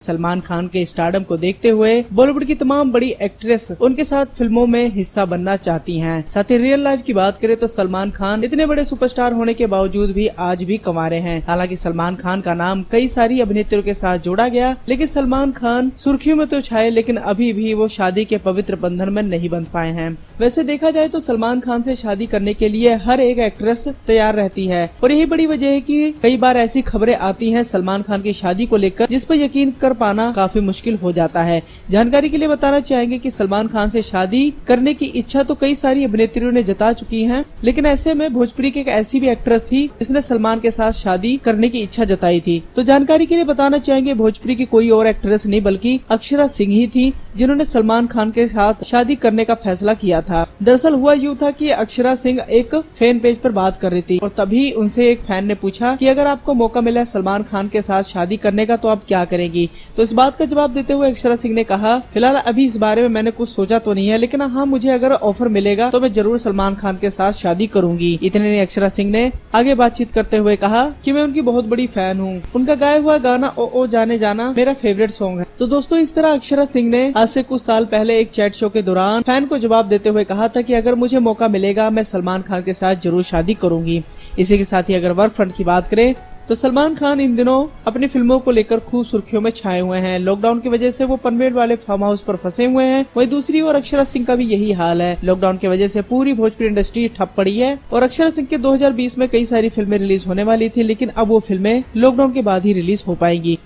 सलमान खान के स्टारडम को देखते हुए बॉलीवुड की तमाम बड़ी एक्ट्रेस उनके साथ फिल्मों में हिस्सा बनना चाहती हैं। साथ ही रियल लाइफ की बात करें तो सलमान खान इतने बड़े सुपरस्टार होने के बावजूद भी आज भी कंवारे हैं। हालांकि सलमान खान का नाम कई सारी अभिनेत्रियों के साथ जोड़ा गया, लेकिन सलमान खान सुर्खियों में तो छाए, लेकिन अभी भी वो शादी के पवित्र बंधन में नहीं बंध पाए हैं। वैसे देखा जाए तो सलमान खान से शादी करने के लिए हर एक एक्ट्रेस तैयार रहती है और यही बड़ी वजह है कि कई बार ऐसी खबरें आती हैं सलमान खान की शादी को लेकर जिस पर यकीन कर पाना काफी मुश्किल हो जाता है। जानकारी के लिए बताना चाहेंगे कि सलमान खान से शादी करने की इच्छा तो कई सारी अभिनेत्रियों ने जता चुकी हैं, लेकिन ऐसे में भोजपुरी की एक ऐसी भी एक्ट्रेस थी जिसने सलमान के साथ शादी करने की इच्छा जताई थी। तो जानकारी के लिए बताना चाहेंगे भोजपुरी की कोई और एक्ट्रेस नहीं बल्कि अक्षरा सिंह ही थी जिन्होंने सलमान खान के साथ शादी करने का फैसला किया था। दरअसल हुआ यूँ था कि अक्षरा सिंह एक फैन पेज पर बात कर रही थी और तभी उनसे एक फैन ने पूछा कि अगर आपको मौका मिला सलमान खान के साथ शादी करने का तो आप क्या करेंगी। तो इस बात का जवाब देते हुए अक्षरा सिंह ने कहा, फिलहाल अभी इस बारे में मैंने कुछ सोचा तो नहीं है, लेकिन हाँ मुझे अगर ऑफर मिलेगा तो मैं जरूर सलमान खान के साथ शादी करूंगी। इतने नहीं अक्षरा सिंह ने आगे बातचीत करते हुए कहा कि मैं उनकी बहुत बड़ी फैन हूँ। उनका गाया हुआ गाना ओ जाने जाना मेरा फेवरेट सॉन्ग है। तो दोस्तों इस तरह अक्षरा सिंह ने आज से कुछ साल पहले एक चैट शो के दौरान फैन को जवाब देते हुए कहा था कि अगर मुझे मौका मिलेगा मैं सलमान खान के साथ जरूर शादी करूंगी। इसी के साथ ही अगर वर्क फ्रंट की बात करें तो सलमान खान इन दिनों अपनी फिल्मों को लेकर खूब सुर्खियों में छाए हुए हैं। लॉकडाउन की वजह से वो पनवेल वाले फार्म हाउस पर फंसे हुए हैं। वहीं दूसरी ओर अक्षरा सिंह का भी यही हाल है। लॉकडाउन की वजह से पूरी भोजपुरी इंडस्ट्री ठप पड़ी है और अक्षरा सिंह के 2020 में कई सारी फिल्में रिलीज होने वाली थी, लेकिन अब वो फिल्में लॉकडाउन के बाद ही रिलीज हो पाएंगी।